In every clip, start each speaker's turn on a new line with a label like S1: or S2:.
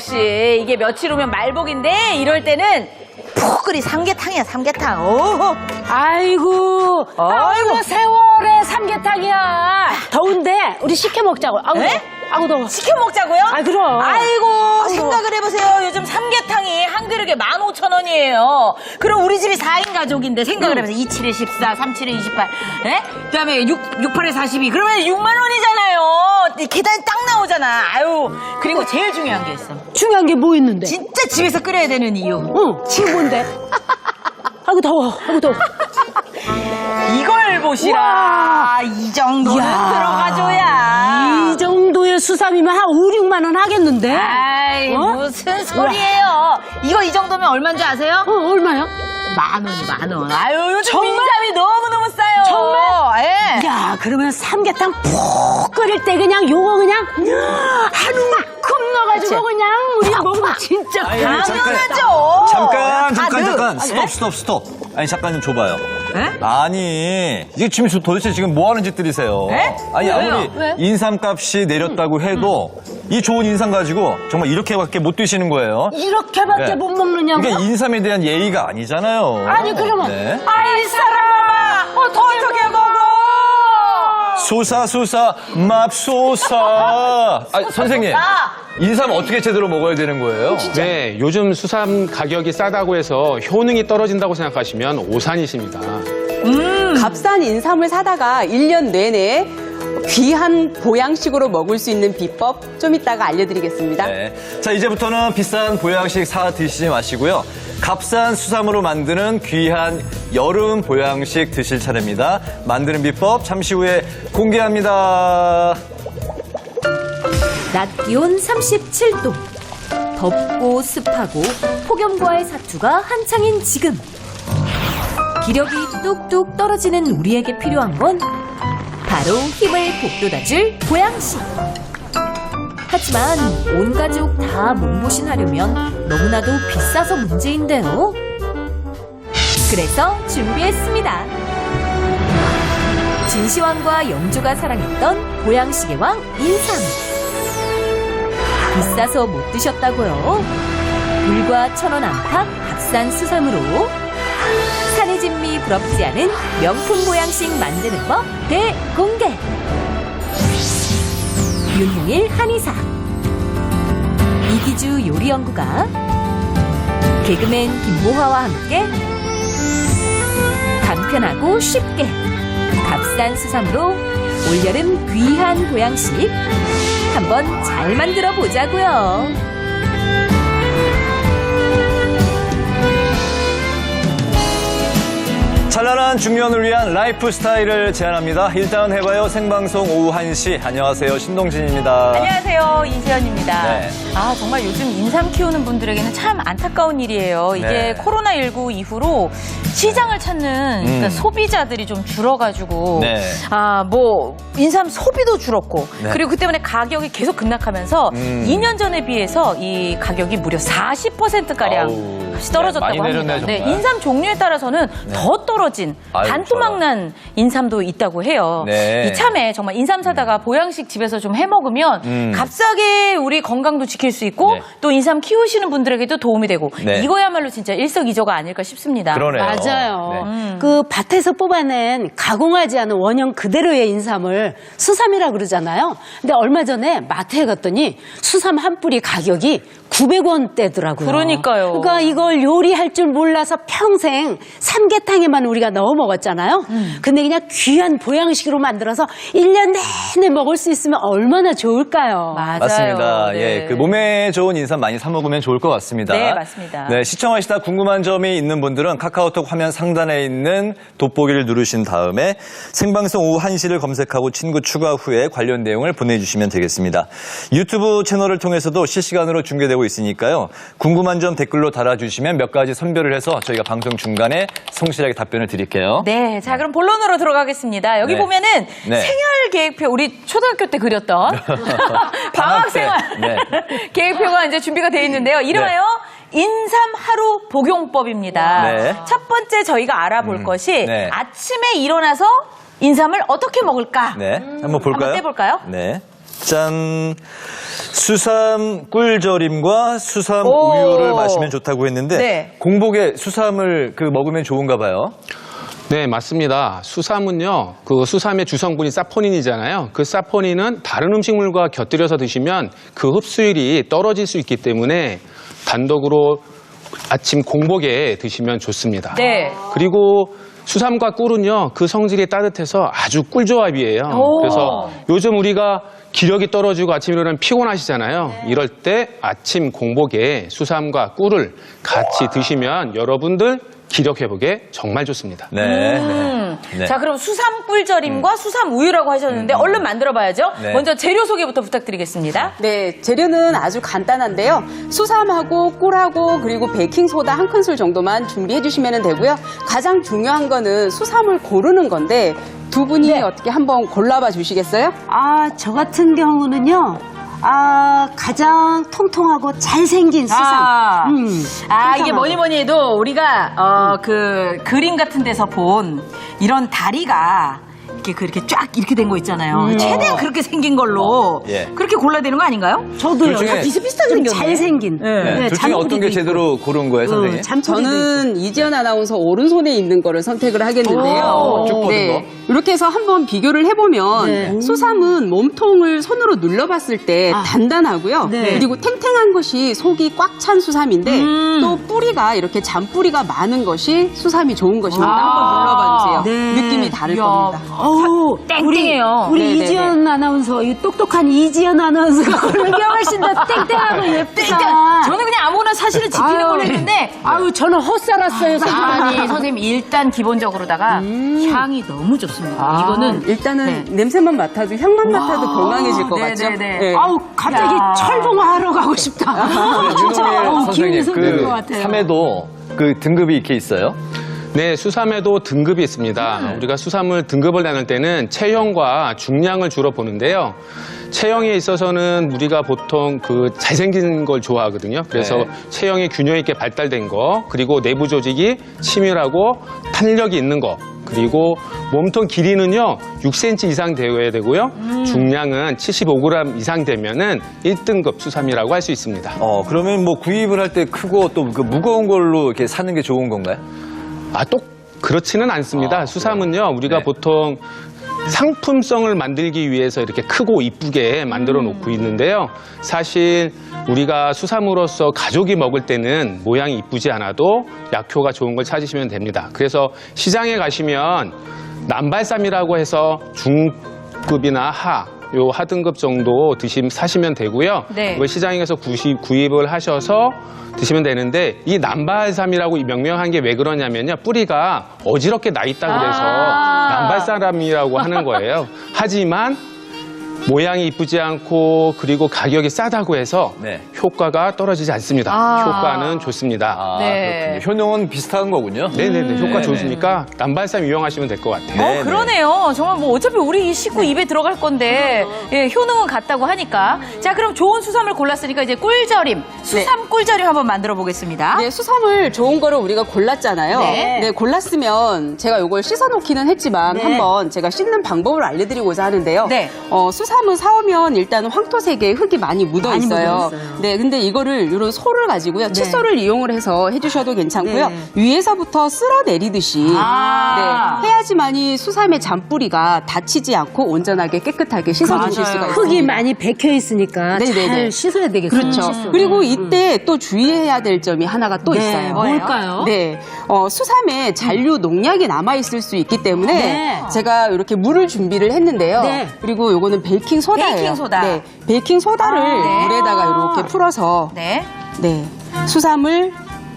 S1: 역시 이게 며칠 오면 말복인데 이럴 때는 푹 끓인 삼계탕이야, 삼계탕. 오.
S2: 아이고, 세월의 삼계탕이야. 더운데 우리 시켜 먹자고. 아우, 아우 더워.
S1: 시켜 먹자고요?
S2: 아, 그럼.
S1: 아이고, 생각을 해보세요. 요즘 삼계탕이 한 그릇에 15,000원이에요. 그럼 우리 집이 4인 가족인데 생각을 해보세요. 27에 14, 37에 28. 예? 그 다음에 68에 42. 그러면 6만 원이잖아요. 계단이 딱 나오잖아. 아유. 그리고 제일 중요한 게 있어.
S2: 중요한 게 뭐 있는데?
S1: 진짜 집에서 끓여야 되는 이유.
S2: 응, 지금 뭔데? 아이고 더워, 아이고 더워.
S1: 이걸 보시라. 이 정도는 들어가줘야.
S2: 이 정도의 수삼이면 한 5, 6만 원 하겠는데?
S1: 아이, 무슨 소리예요. 이거 이 정도면 얼마인 줄 아세요?
S2: 얼마요?
S1: 10,000원. 아유, 요즘
S2: 정말?
S1: 인삼이 너무너무 싸요.
S2: 정말?
S1: 예.
S2: 야, 그러면 삼계탕 푹 끓일 때 그냥 요거 그냥 한 움큼 넣어가지고 그냥 우리 먹으면 진짜
S1: 당연하죠.
S3: 잠깐. 스톱. 아니, 잠깐 좀 줘봐요.
S1: 에?
S3: 아니, 이게 지금 도대체 지금 뭐 하는 짓들이세요?
S1: 에?
S3: 아니,
S1: 왜요?
S3: 아무리
S2: 왜?
S3: 인삼값이 내렸다고 해도 이 좋은 인삼 가지고 정말 이렇게밖에 못 드시는 거예요.
S2: 이렇게밖에
S3: 네.
S2: 못 먹느냐고?
S3: 이게 인삼에 대한 예의가 아니잖아요.
S2: 아니, 그러면
S3: 네.
S1: 아이, 사람아. 어떻게 먹어?
S3: 소사, 맙소사. 선생님. 인삼 어떻게 제대로 먹어야 되는 거예요?
S4: 네, 요즘 수삼 가격이 싸다고 해서 효능이 떨어진다고 생각하시면 오산이십니다.
S5: 값싼 인삼을 사다가 1년 내내 귀한 보양식으로 먹을 수 있는 비법 좀 이따가 알려드리겠습니다.
S3: 네. 자, 이제부터는 비싼 보양식 사 드시지 마시고요. 값싼 수삼으로 만드는 귀한 여름 보양식 드실 차례입니다. 만드는 비법 잠시 후에 공개합니다.
S6: 낮 기온 37도. 덥고 습하고 폭염과의 사투가 한창인 지금. 기력이 뚝뚝 떨어지는 우리에게 필요한 건 바로 힘을 북돋아줄 보양식. 하지만 온 가족 다 몸보신하려면 너무나도 비싸서 문제인데요. 그래서 준비했습니다. 진시황과 영조가 사랑했던 보양식의 왕 인삼. 비싸서 못 드셨다고요? 불과 1,000원 안팎 값싼 수삼으로 산의 진미 부럽지 않은 명품 보양식 만드는 법 대공개. 윤홍일 한의사, 이기주 요리연구가, 개그맨 김모화와 함께 간편하고 쉽게 값싼 수삼으로 올여름 귀한 보양식 한번 잘 만들어 보자고요.
S3: 찬란한 중년을 위한 라이프 스타일을 제안합니다. 일단 해봐요. 생방송 오후 1시. 안녕하세요. 신동진입니다.
S1: 안녕하세요. 이세연입니다.
S3: 네.
S1: 아, 정말 요즘 인삼 키우는 분들에게는 참 안타까운 일이에요. 이게
S3: 네.
S1: 코로나19 이후로 시장을 찾는 그러니까 소비자들이 좀 줄어가지고
S3: 네.
S1: 인삼 소비도 줄었고
S3: 네.
S1: 그리고 그 때문에 가격이 계속 급락하면서 2년 전에 비해서 이 가격이 무려 40%가량
S3: 아우,
S1: 값이 떨어졌다고
S3: 네, 많이
S1: 합니다.
S3: 내렸네, 정말.
S1: 인삼 종류에 따라서는 더 떨어진
S3: 아유,
S1: 반토막난 인삼도 있다고 해요.
S3: 네.
S1: 이참에 정말 인삼 사다가 보양식 집에서 좀 해먹으면 값싸게 우리 건강도 지킬 수 있고
S3: 네.
S1: 또 인삼 키우시는 분들에게도 도움이 되고
S3: 네.
S1: 이거야말로 진짜 일석이조가 아닐까 싶습니다.
S3: 그러네요.
S2: 맞아요.
S3: 네.
S2: 그 밭에서 뽑아낸 가공하지 않은 원형 그대로의 인삼을 수삼이라 그러잖아요. 근데 얼마 전에 마트에 갔더니 수삼 한 뿌리 가격이 900원대더라고요.
S1: 그러니까요.
S2: 그러니까 이걸 요리할 줄 몰라서 평생 삼계탕에만 우리가 넣어 먹었잖아요. 근데 그냥 귀한 보양식으로 만들어서 1년 내내 먹을 수 있으면 얼마나 좋을까요?
S1: 맞아요.
S3: 맞습니다.
S1: 네.
S3: 예, 그 몸에 좋은 인삼 많이 사 먹으면 좋을 것 같습니다.
S1: 네, 맞습니다.
S3: 네, 시청하시다 궁금한 점이 있는 분들은 카카오톡 화면 상단에 있는 돋보기를 누르신 다음에 생방송 오후 1시를 검색하고 친구 추가 후에 관련 내용을 보내주시면 되겠습니다. 유튜브 채널을 통해서도 실시간으로 중계되고 있으니까요. 궁금한 점 댓글로 달아주시면 몇 가지 선별을 해서 저희가 방송 중간에 성실하게 답변을 드릴게요.
S1: 네, 자 그럼 본론으로 들어가겠습니다. 여기
S3: 네.
S1: 보면은
S3: 네.
S1: 생활 계획표 우리 초등학교 때 그렸던 방학 생활
S3: 네.
S1: 계획표가 이제 준비가 되어 있는데요. 이름하여 인삼 하루 복용법입니다.
S3: 네.
S1: 첫 번째 저희가 알아볼 것이
S3: 네.
S1: 아침에 일어나서 인삼을 어떻게 먹을까?
S3: 네, 한번 볼까요?
S1: 한번 떼볼까요?
S3: 네. 짠. 수삼 꿀절임과 수삼
S1: 오.
S3: 우유를 마시면 좋다고 했는데
S1: 네.
S3: 공복에 수삼을 먹으면 좋은가 봐요.
S4: 네, 맞습니다. 수삼은요, 그 수삼의 주성분이 사포닌이잖아요. 그 사포닌은 다른 음식물과 곁들여서 드시면 그 흡수율이 떨어질 수 있기 때문에 단독으로 아침 공복에 드시면 좋습니다.
S1: 네.
S4: 그리고 수삼과 꿀은요, 그 성질이 따뜻해서 아주 꿀조합이에요.
S1: 오.
S4: 그래서 요즘 우리가 기력이 떨어지고 아침에 일어나면 피곤하시잖아요. 이럴 때 아침 공복에 수삼과 꿀을 같이 드시면 여러분들 기력 회복에 정말 좋습니다.
S3: 네. 네.
S1: 자, 그럼 수삼 꿀절임과 수삼 우유라고 하셨는데 얼른 만들어 봐야죠.
S3: 네.
S1: 먼저 재료 소개부터 부탁드리겠습니다.
S5: 네, 재료는 아주 간단한데요. 수삼하고 꿀하고 그리고 베이킹소다 한 큰술 정도만 준비해 주시면 되고요. 가장 중요한 거는 수삼을 고르는 건데 두 분이 어떻게 한번 골라봐 주시겠어요?
S2: 아, 저 같은 경우는요. 가장 통통하고 잘생긴 수삼.
S1: 이게
S2: 통통하고.
S1: 뭐니 해도 우리가 그 그림 같은 데서 본 이런 다리가 그렇게 쫙 이렇게 된 거 있잖아요. 최대한 그렇게 생긴 걸로
S3: 예.
S1: 그렇게 골라야 되는 거 아닌가요?
S2: 저도요.
S3: 둘 중에-
S2: 다 비슷비슷하게
S1: 생겼네.
S2: 잘생긴.
S3: 네. 둘 중에 어떤 게 제대로 고른 거예요, 선생님?
S5: 저는 이지연 아나운서 오른손에 있는 거를 선택을 하겠는데요.
S3: 쭉 뻗은 거.
S5: 이렇게 해서 한번 비교를 해보면 수삼은 몸통을 손으로 눌러봤을 때 단단하고요.
S2: 네.
S5: 그리고 탱탱한 것이 속이 꽉 찬 수삼인데 또 뿌리가 이렇게 잔뿌리가 많은 것이 수삼이 좋은 것입니다. 한번 눌러봐 주세요.
S2: 네.
S5: 느낌이 다를
S1: 이야.
S5: 겁니다.
S2: 어우,
S1: 땡땡해요.
S2: 우리
S5: 네네네.
S2: 이지연 아나운서, 이 똑똑한 이지연 아나운서가 고른 게 훨씬 더 땡땡하고 예쁘다.
S1: 저는 그냥 아무거나 사실은 지키는
S2: 아유.
S1: 걸로 했는데
S2: 아유, 저는 헛살았어요,
S1: 아니 선생님 일단 기본적으로다가 향이 너무 좋습니다. 이거는
S5: 일단은 냄새만 맡아도 향만 맡아도 건강해질 것 같죠?
S1: 네네네.
S5: 네.
S2: 아우, 갑자기
S1: 야.
S2: 철봉하러 가고 싶다. 진짜,
S3: 윤호일
S2: 기운이
S3: 선생님,
S2: 솟는 것 같아요.
S3: 삼에도 등급이 이렇게 있어요?
S4: 네, 수삼에도 등급이 있습니다. 우리가 수삼을 등급을 나눌 때는 체형과 중량을 주로 보는데요. 체형에 있어서는 우리가 보통 잘생긴 걸 좋아하거든요. 그래서
S3: 네.
S4: 체형이 균형 있게 발달된 거, 그리고 내부 조직이 치밀하고 탄력이 있는 거, 그리고 몸통 길이는요 6cm 이상 되어야 되고요. 중량은 75g 이상 되면은 1등급 수삼이라고 할 수 있습니다.
S3: 그러면 구입을 할 때 크고 또 무거운 걸로 이렇게 사는 게 좋은 건가요?
S4: 또 그렇지는 않습니다. 수삼은요, 우리가
S3: 네.
S4: 보통 상품성을 만들기 위해서 이렇게 크고 이쁘게 만들어 놓고 있는데요. 사실 우리가 수삼으로서 가족이 먹을 때는 모양이 이쁘지 않아도 약효가 좋은 걸 찾으시면 됩니다. 그래서 시장에 가시면 남발삼이라고 해서 중급이나 요 하등급 정도 사시면 되고요.
S1: 네.
S4: 그걸 시장에서 구입을 하셔서 드시면 되는데 이 남발삼이라고 명명한 게 왜 그러냐면요. 뿌리가 어지럽게 나 있다 그래서 남발삼이라고 하는 거예요. 하지만 모양이 이쁘지 않고 그리고 가격이 싸다고 해서
S3: 네.
S4: 효과가 떨어지지 않습니다. 효과는 좋습니다.
S1: 네.
S3: 그렇군요. 효능은 비슷한 거군요.
S4: 네네네. 효과
S3: 네네.
S4: 좋으니까 남발삼 이용하시면 될 것 같아요.
S1: 그러네요. 정말 어차피 우리 식구 입에 들어갈 건데 효능은 같다고 하니까. 자, 그럼 좋은 수삼을 골랐으니까 이제 꿀절임, 수삼 꿀절임 한번 만들어 보겠습니다.
S5: 네, 수삼을 좋은 거를 우리가 골랐잖아요.
S1: 네.
S5: 골랐으면 제가 이걸 씻어놓기는 했지만
S2: 네.
S5: 한번 제가 씻는 방법을 알려드리고자 하는데요.
S1: 네.
S5: 수삼은 사오면 일단 황토색에 흙이 많이 묻어 있어요. 네, 근데 이거를 이런 소를 가지고요. 칫솔을 이용을 해서 해주셔도 괜찮고요.
S2: 네.
S5: 위에서부터 쓸어내리듯이 네, 해야지만이 수삼의 잔뿌리가 다치지 않고 온전하게 깨끗하게 씻어주실 수가 있습니다.
S2: 흙이 많이 bek혀 있으니까
S5: 네네네.
S2: 잘 씻어야 되겠어요.
S5: 그렇죠. 그리고 이때 또 주의해야 될 점이 하나가 또 있어요.
S2: 뭘까요?
S5: 네, 수삼에 잔류 농약이 남아 있을 수 있기 때문에
S2: 네.
S5: 제가 이렇게 물을 준비를 했는데요.
S2: 네.
S5: 그리고 요거는 베이킹 소다예요.
S1: 베이킹 소다.
S5: 네, 베이킹 소다를
S1: 네.
S5: 물에다가 이렇게 풀어서
S1: 네.
S5: 수삼을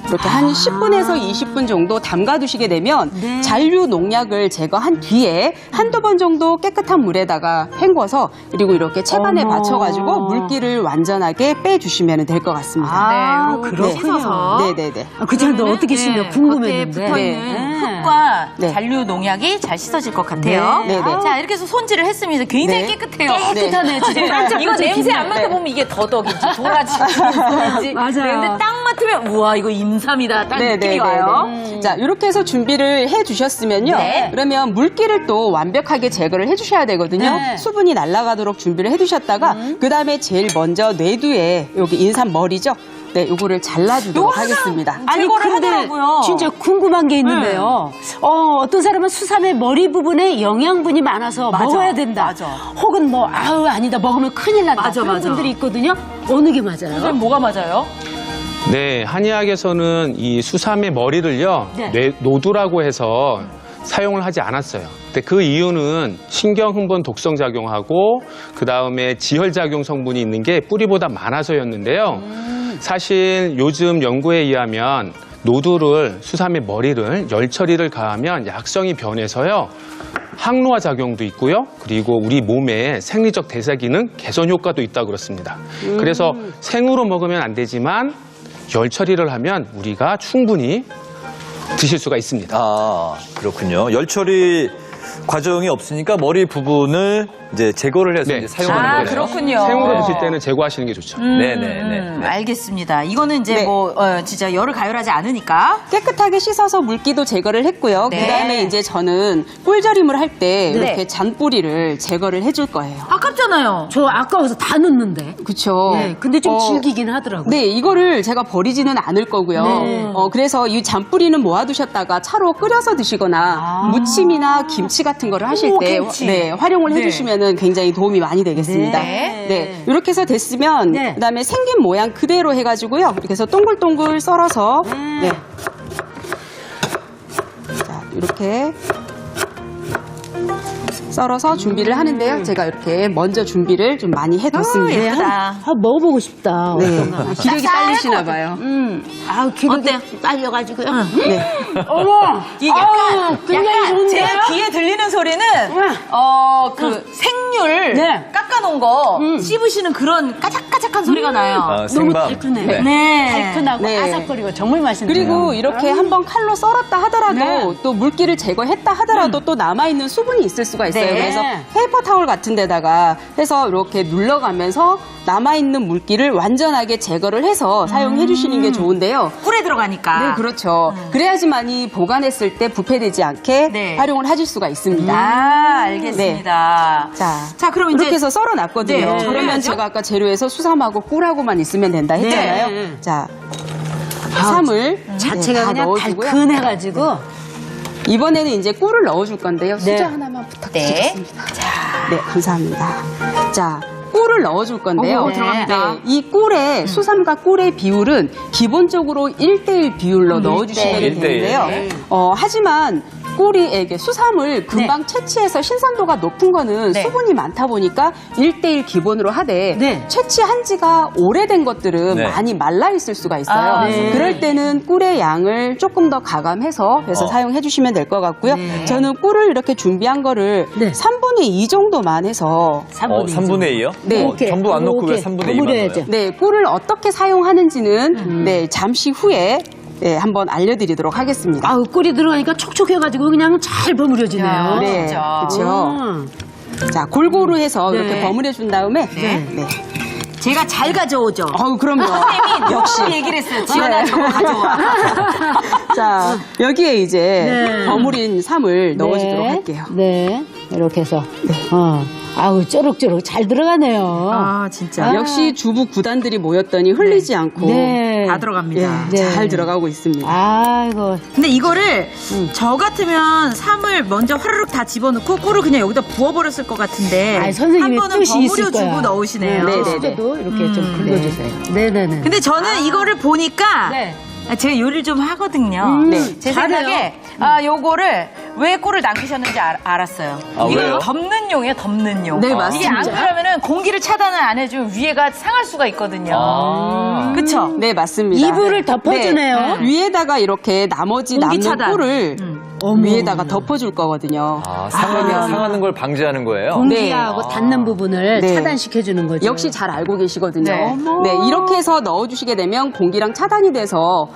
S5: 이렇게 한 10분에서 20분 정도 담가 두시게 되면 잔류 농약을 제거한 뒤에 한두 번 정도 깨끗한 물에다가 헹궈서 그리고 이렇게 채반에
S2: 어머.
S5: 받쳐가지고 물기를 완전하게 빼주시면 될 것 같습니다.
S1: 그렇군요. 씻어서.
S5: 네네네.
S2: 그냥 너 어떻게 씻냐
S1: 겉에
S2: 궁금했는데.
S1: 붙어있는 흙과
S5: 네.
S1: 잔류 농약이 잘 씻어질 것 같아요.
S5: 네, 네.
S1: 자, 이렇게 해서 손질을 했습니다. 굉장히
S5: 네.
S1: 깨끗해요.
S2: 깨끗하네, 진짜.
S1: 이거 냄새 안 맡아보면 이게 더덕인지 도라지인지
S2: 맞아요.
S1: 근데 딱 맡으면 우와 이거 임삼이다 딱 느낌이 와요.
S5: 자, 이렇게 해서 준비를 해주셨으면요.
S1: 네.
S5: 그러면 물기를 또 완벽하게 제거를 해주셔야 되거든요.
S2: 네.
S5: 수분이 날아가도록 준비를 해두셨다가 그 다음에 제일 먼저 뇌두에 여기 인삼 머리죠. 네, 요거를 잘라주도록 하겠습니다.
S1: 아니
S2: 제거를
S1: 근데
S2: 하더라고요. 진짜 궁금한 게 있는데요. 어떤 사람은 수삼의 머리 부분에 영양분이 많아서 먹어야 된다.
S1: 맞아.
S2: 혹은 뭐 아우 아니다 먹으면 큰일 난다.
S1: 맞아,
S2: 그런
S1: 맞아.
S2: 분들이 있거든요. 어느 게 맞아요?
S1: 선생님 뭐가 맞아요?
S4: 네, 한의학에서는 이 수삼의 머리를요,
S2: 네.
S4: 노두라고 해서 사용을 하지 않았어요. 근데 그 이유는 신경흥분 독성 작용하고 그 다음에 지혈작용 성분이 있는 게 뿌리보다 많아서였는데요. 사실 요즘 연구에 의하면 노두를 수삼의 머리를 열 처리를 가하면 약성이 변해서요. 항노화 작용도 있고요. 그리고 우리 몸의 생리적 대사 기능 개선 효과도 있다고 그렇습니다. 그래서 생으로 먹으면 안 되지만 열 처리를 하면 우리가 충분히 드실 수가 있습니다.
S3: 아, 그렇군요. 열처리 과정이 없으니까 머리 부분을 이제 제거를 해서
S4: 네.
S3: 이제 사용하는
S1: 아
S3: 거예요.
S1: 그렇군요.
S4: 생으로 드실 때는 제거하시는 게 좋죠.
S3: 네네네.
S1: 알겠습니다. 이거는 이제
S5: 네.
S1: 뭐 진짜 열을 가열하지 않으니까.
S5: 깨끗하게 씻어서 물기도 제거를 했고요.
S1: 네.
S5: 그 다음에 이제 저는 꿀절임을 할 때
S1: 네.
S5: 이렇게 잔뿌리를 제거를 해줄 거예요.
S1: 아깝잖아요.
S2: 저 아까워서 다 넣는데.
S5: 그쵸.
S2: 네, 근데 좀 질기긴 하더라고요.
S5: 네, 이거를 제가 버리지는 않을 거고요.
S2: 네.
S5: 그래서 이 잔뿌리는 모아두셨다가 차로 끓여서 드시거나 무침이나 김치 같은 거를 하실
S1: 오,
S5: 때
S1: 김치.
S5: 네, 활용을
S1: 네.
S5: 해주시면 굉장히 도움이 많이 되겠습니다.
S1: 네.
S5: 네, 이렇게 해서 됐으면
S2: 네.
S5: 그다음에 생긴 모양 그대로 해가지고요. 이렇게 해서 동글동글 썰어서 네. 자, 이렇게 썰어서 준비를 하는데요. 제가 이렇게 먼저 준비를 좀 많이 해뒀습니다.
S2: 네, 먹어보고 싶다.
S5: 네,
S2: 어떤가.
S5: 기력이 딸리시나 봐요.
S2: 아우 기력이
S1: 어때요?
S2: 딸려가지고요.
S5: 네.
S2: 어머,
S1: 이게 약간
S2: 굉장히
S1: 제
S2: 좋은데요?
S1: 귀에 들리는 소리는 그 생률
S2: 네.
S1: 깎아놓은 거 씹으시는 그런 까작까작한 소리가 나요.
S3: 아,
S2: 너무
S3: 생방.
S2: 달큰해요.
S3: 네.
S1: 네.
S2: 달큰하고
S5: 네.
S2: 아삭거리고 정말 맛있네요.
S5: 그리고 이렇게 한번 칼로 썰었다 하더라도
S2: 네.
S5: 또 물기를 제거했다 하더라도 또 남아있는 수분이 있을 수가 있어요.
S1: 네.
S5: 그래서 페이퍼 타올 같은 데다가 해서 이렇게 눌러가면서 남아있는 물기를 완전하게 제거를 해서 사용해 주시는 게 좋은데요.
S1: 꿀에 들어가니까.
S5: 네, 그렇죠. 그래야지만이 보관했을 때 부패되지 않게
S1: 네.
S5: 활용을 하실 수가 있습니다.
S1: 아, 알겠습니다.
S5: 자,
S1: 그럼 이제
S5: 이렇게 해서 썰어놨거든요.
S1: 네,
S5: 그러면
S1: 절여야죠.
S5: 제가 아까 재료에서 수삼하고 꿀하고만 있으면 된다 했잖아요.
S2: 네.
S5: 자, 쌈을
S2: 자체가
S5: 다
S2: 그냥
S5: 넣어주고요.
S2: 달큰해가지고
S5: 이번에는 이제 꿀을 넣어줄 건데요.
S2: 네.
S5: 수저 하나만 부탁드리겠습니다. 네, 감사합니다. 자, 꿀을 넣어줄 건데요.
S1: 오, 들어갑니다.
S5: 네, 이 꿀의 수삼과 꿀의 비율은 기본적으로 1대1 비율로 넣어주시면
S3: 1대1.
S5: 되는데요. 하지만 꿀이 이게 수삼을 금방 채취해서 신선도가 높은 거는
S1: 네.
S5: 수분이 많다 보니까 1대1 기본으로 하되
S2: 네.
S5: 채취한 지가 오래된 것들은
S3: 네.
S5: 많이 말라 있을 수가 있어요.
S1: 아, 네.
S5: 그럴 때는 꿀의 양을 조금 더 가감해서 해서 사용해 주시면 될 것 같고요. 저는 꿀을 이렇게 준비한 거를
S2: 네.
S5: 3분의 2 정도만 해서
S3: 3분의 2요?
S5: 네.
S2: 이렇게,
S3: 전부 안 넣고 왜
S2: 이렇게
S3: 3분의 2만
S2: 버무려야죠.
S3: 넣어요?
S5: 네, 꿀을 어떻게 사용하는지는 네, 잠시 후에 네, 한번 알려드리도록 하겠습니다.
S2: 아우 꿀이 들어가니까 촉촉해가지고 그냥 잘 버무려지네요.
S1: 야,
S5: 네,
S1: 진짜.
S5: 그렇죠. 자, 골고루 해서
S2: 네.
S5: 이렇게 버무려 준 다음에
S1: 네.
S5: 네.
S1: 제가 잘 가져오죠.
S5: 그럼요.
S1: 선생님이
S5: 역시.
S1: 역시 얘기를 했어요. 지연아
S5: 네.
S1: 저거 가져와.
S5: 자, 여기에 이제
S2: 네.
S5: 버무린 쌈을 넣어주도록 할게요.
S2: 네, 이렇게 해서. 아우 쪼록쪼록 잘 들어가네요.
S1: 아 진짜.
S5: 역시 주부 구단들이 모였더니 흘리지 않고
S2: 네.
S1: 다 들어갑니다.
S5: 예,
S2: 네.
S5: 잘 들어가고 있습니다.
S2: 아이고.
S1: 근데 이거를 저 같으면 쌈을 먼저 화르륵 다 집어넣고 꿀을 그냥 여기다 부어버렸을 것 같은데
S2: 아니, 선생님의
S1: 한 번은
S2: 뜻이 있을 거야.
S1: 버무려주고 넣으시네요.
S5: 네, 네, 네.
S2: 수저도 이렇게 좀 긁어주세요. 네네네.
S1: 근데 저는 이거를 보니까
S2: 네.
S1: 제가 요리를 좀 하거든요.
S5: 네.
S1: 제
S2: 잘해요.
S1: 생각에 요거를 왜 꿀을 남기셨는지 알았어요.
S3: 아,
S1: 이거
S3: 왜요?
S1: 덮는 용이에요, 덮는 용.
S5: 네,
S1: 이게
S5: 맞습니다.
S1: 안 그러면은 공기를 차단을 안 해주면 위에가 상할 수가 있거든요. 그쵸?
S5: 네, 맞습니다.
S2: 이불을 덮어주네요.
S5: 네. 위에다가 이렇게 나머지
S1: 공기
S5: 남는
S1: 차단.
S5: 꿀을 위에다가 덮어줄 거거든요.
S3: 아, 상하는 걸 방지하는 거예요?
S2: 공기하고 닿는 부분을
S5: 네.
S2: 차단시켜주는 거죠.
S5: 역시 잘 알고 계시거든요.
S1: 네.
S5: 네, 이렇게 해서 넣어주시게 되면 공기랑 차단이 돼서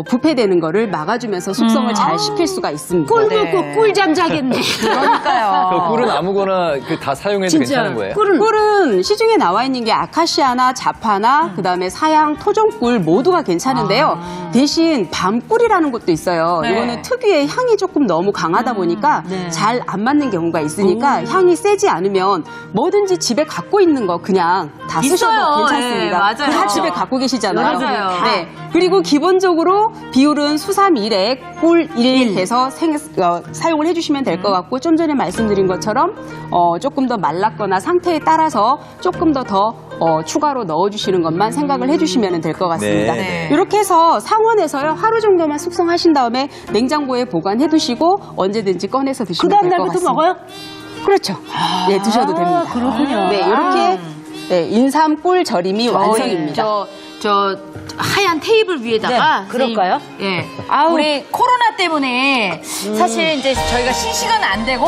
S5: 부패되는 거를 막아주면서 숙성을 잘 시킬 수가 있습니다.
S2: 꿀
S1: 네.
S2: 먹고 꿀잠 자겠네.
S1: 그러니까요.
S3: 그 꿀은 아무거나 다 사용해도 괜찮은 거예요?
S5: 꿀은 시중에 나와 있는 게 아카시아나 자파나 그다음에 사양, 토종꿀 모두가 괜찮은데요. 대신 밤꿀이라는 것도 있어요.
S1: 네.
S5: 이거는 특유의 향이 조금 너무 강하다 보니까
S2: 네.
S5: 잘 안 맞는 경우가 있으니까 향이 세지 않으면 뭐든지 집에 갖고 있는 거 그냥 다 쓰셔도
S1: 있어요.
S5: 괜찮습니다.
S1: 네, 맞아요.
S5: 다 집에 갖고 계시잖아요.
S1: 맞아요.
S5: 네. 그리고 기본적으로 비율은 수삼 1에 꿀 1 해서 사용을 해주시면 될 것 같고 좀 전에 말씀드린 것처럼 조금 더 말랐거나 상태에 따라서 조금 더 추가로 넣어주시는 것만 생각을 해주시면 될 것 같습니다.
S3: 네.
S5: 이렇게 해서 상온에서요 하루 정도만 숙성하신 다음에 냉장고에 보관해두시고 언제든지 꺼내서
S2: 그
S5: 드시면 될 것
S2: 다음날부터
S5: 같습니다.
S2: 먹어요?
S5: 그렇죠. 네, 드셔도 됩니다.
S2: 그렇군요.
S5: 네, 이렇게 네, 인삼 꿀 절임이 완성입니다.
S1: 저 하얀 테이블 위에다가
S2: 네, 그럴까요?
S1: 예.
S2: 아우.
S1: 우리 코로나 때문에 사실 이제 저희가 실시간 안 되고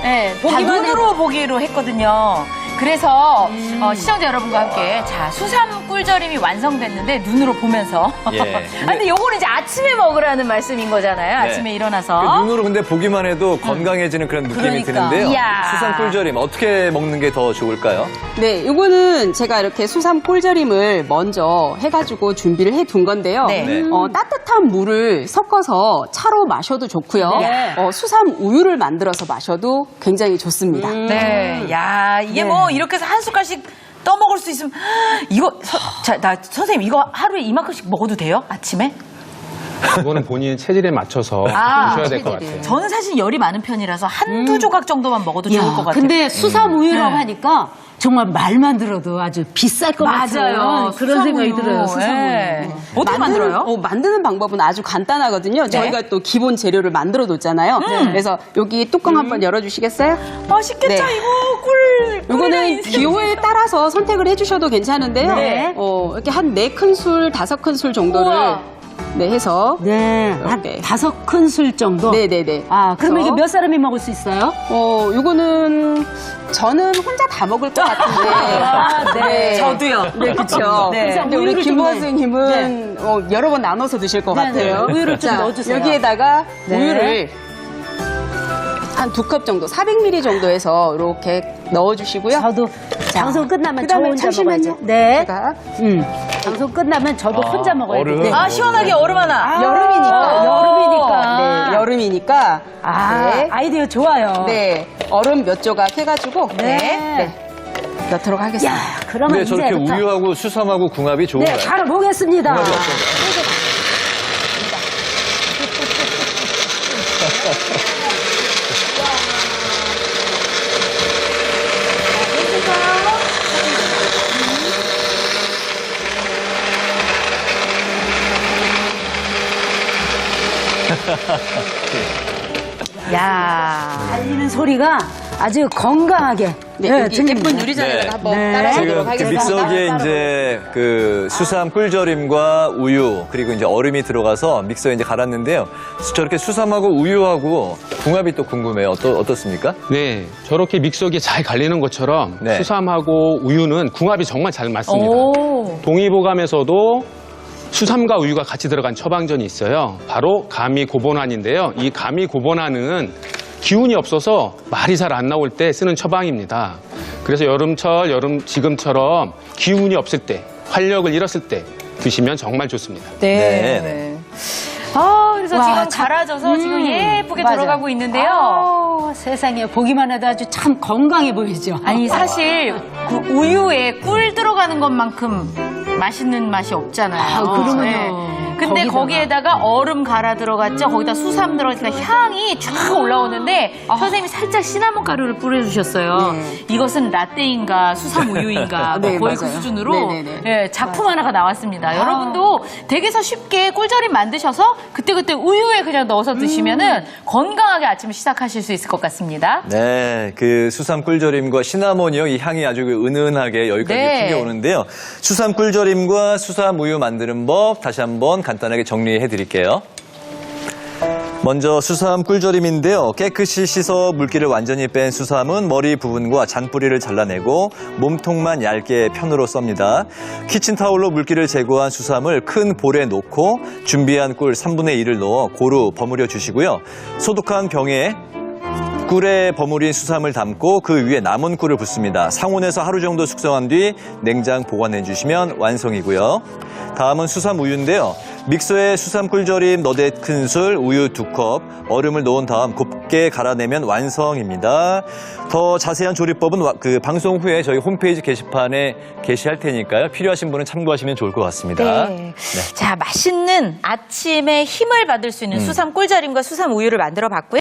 S1: 예, 다
S2: 보기만
S1: 눈으로 보기로 했거든요. 그래서 시청자 여러분과 함께 자 수삼 꿀절임이 완성됐는데 눈으로 보면서.
S3: 예.
S1: 근데 요거는 이제 아침에 먹으라는 말씀인 거잖아요.
S3: 네.
S1: 아침에 일어나서.
S3: 그 눈으로 근데 보기만 해도 건강해지는 그런 느낌이
S2: 그러니까.
S3: 드는데요.
S1: 이야.
S3: 수산 꿀절임 어떻게 먹는 게 더 좋을까요?
S5: 네, 이거는 제가 이렇게 수삼 꿀절임을 먼저 해가지고 준비를 해둔 건데요.
S1: 네.
S3: 네.
S5: 따뜻한 물을 섞어서 차로 마셔도 좋고요.
S2: 네.
S5: 수삼 우유를 만들어서 마셔도 굉장히 좋습니다.
S1: 네. 야, 이게 뭐 이렇게 해서 한 숟갈씩 떠먹을 수 있으면 이거 선생님 이거 하루에 이만큼씩 먹어도 돼요? 아침에?
S4: 그거는 본인 체질에 맞춰서
S1: 아,
S4: 드셔야 될 것 같아요.
S1: 저는 사실 열이 많은 편이라서 한두 조각 정도만 먹어도 좋을 것 같아요.
S2: 근데 수삼 우유라고
S1: 네.
S2: 하니까 정말 말만 들어도 아주 비쌀 것 같아요.
S1: 맞아요.
S2: 그런 생각이
S1: 수삼우유.
S2: 들어요. 수삼 우유.
S1: 네. 어떻게 만들어요?
S5: 만드는 방법은 아주 간단하거든요. 저희가 또 기본 재료를 만들어 뒀잖아요. 그래서 여기 뚜껑 한번 열어주시겠어요?
S1: 맛있겠죠,
S5: 네.
S1: 이거 꿀.
S5: 이거는 기호에 따라서 선택을 해주셔도 괜찮은데요.
S1: 네.
S5: 이렇게 한 4큰술, 5큰술 정도를
S1: 우와.
S5: 네, 해서
S2: 네, 한
S5: 이렇게.
S2: 5큰술 정도.
S5: 네네네.
S2: 아, 그러면 이게
S5: 그래서
S2: 몇 사람이 먹을 수 있어요?
S5: 이거는 저는 혼자 다 먹을 것 같은데.
S2: 아, 네.
S1: 저도요.
S5: 네, 그렇죠.
S1: 네.
S5: 근데 우리
S2: 우유를
S5: 김
S2: 좀
S5: 선생님은 여러 번 나눠서 드실 것
S2: 네, 네.
S5: 같아요.
S2: 우유를 좀
S5: 자,
S2: 넣어주세요.
S5: 여기에다가
S2: 네.
S5: 우유를 한 2컵 정도, 400ml 정도 해서 이렇게 넣어주시고요.
S2: 저도 방송 끝나면 저
S5: 그다음에
S2: 혼자
S5: 잠시만요.
S2: 먹어야죠. 네.
S5: 제가
S2: 방송 끝나면 저도 혼자 먹어야
S3: 얼음.
S2: 돼요.
S1: 아, 시원하게 얼음 하나.
S5: 여름이니까.
S2: 여름이니까.
S5: 네, 여름이니까.
S2: 아,
S5: 네.
S2: 아이디어 좋아요.
S5: 네, 얼음 몇 조각 해가지고
S2: 네.
S5: 넣도록 하겠습니다.
S2: 야, 그러면
S3: 근데 저렇게
S2: 이제부터
S3: 우유하고 수삼하고 궁합이 좋은가요?
S2: 네, 바로 보겠습니다.
S3: 궁합이 어떤가요?
S1: 야.
S2: 달리는 소리가 아주 건강하게
S5: 네, 여기
S2: 들립니다.
S5: 예쁜 유리잔에다가
S3: 네.
S5: 한번
S2: 네.
S5: 따라보도록
S3: 지금 그
S5: 하겠습니다.
S3: 믹서기에 이제 그 수삼 꿀절임과 우유 그리고 이제 얼음이 들어가서 믹서에 이제 갈았는데요. 저렇게 수삼하고 우유하고 궁합이 또 궁금해요. 어떻습니까?
S4: 네, 저렇게 믹서기에 잘 갈리는 것처럼
S3: 네.
S4: 수삼하고 우유는 궁합이 정말 잘 맞습니다.
S1: 오.
S4: 동의보감에서도 수삼과 우유가 같이 들어간 처방전이 있어요. 바로 가미고보난인데요. 이 가미고보난은 기운이 없어서 말이 잘 안 나올 때 쓰는 처방입니다. 그래서 여름철, 지금처럼 기운이 없을 때, 활력을 잃었을 때 드시면 정말 좋습니다.
S3: 네.
S1: 네. 아, 그래서
S2: 와,
S1: 지금
S2: 참.
S1: 갈아져서 지금 예쁘게
S2: 맞아요.
S1: 들어가고 있는데요.
S2: 아우, 세상에 보기만 해도 아주 참 건강해 보이죠.
S1: 아니 사실 그 우유에 꿀 들어가는 것만큼 맛있는 맛이 없잖아요.
S2: 아, 그러면요.
S1: 근데
S2: 거기다가.
S1: 거기에다가 얼음 갈아 들어갔죠. 거기다 수삼 들어가니까 향이 쫙 올라오는데 선생님이 살짝 시나몬 가루를 뿌려주셨어요.
S5: 네.
S1: 이것은 라떼인가 수삼 우유인가
S5: 네,
S1: 거의 그
S5: 맞아요.
S1: 수준으로
S5: 네네네.
S1: 예, 작품 하나가 나왔습니다. 여러분도 댁에서 쉽게 꿀절임 만드셔서 그때그때 우유에 그냥 넣어서 드시면은 건강하게 아침을 시작하실 수 있을 것 같습니다.
S3: 네, 그 수삼 꿀절임과 시나몬이요. 이 향이 아주 그 은은하게 여기까지
S1: 네.
S3: 풍겨오는데요. 수삼 꿀절임과 수삼 우유 만드는 법 다시 한번 간단하게 정리해 드릴게요. 먼저 수삼 꿀절임인데요. 깨끗이 씻어 물기를 완전히 뺀 수삼은 머리 부분과 잔뿌리를 잘라내고 몸통만 얇게 편으로 썹니다. 키친타올로 물기를 제거한 수삼을 큰 볼에 놓고 준비한 꿀 3분의 1을 넣어 고루 버무려 주시고요. 소독한 병에 꿀에 버무린 수삼을 담고 그 위에 남은 꿀을 붓습니다. 상온에서 하루 정도 숙성한 뒤 냉장 보관해 주시면 완성이고요. 다음은 수삼 우유인데요. 믹서에 수삼 꿀절임 너댓 큰술, 우유 2컵, 얼음을 넣은 다음 곱게 갈아내면 완성입니다. 더 자세한 조리법은 방송 후에 저희 홈페이지 게시판에 게시할 테니까요. 필요하신 분은 참고하시면 좋을 것 같습니다.
S1: 네. 자, 맛있는 아침에 힘을 받을 수 있는 수삼 꿀절임과 수삼 우유를 만들어 봤고요.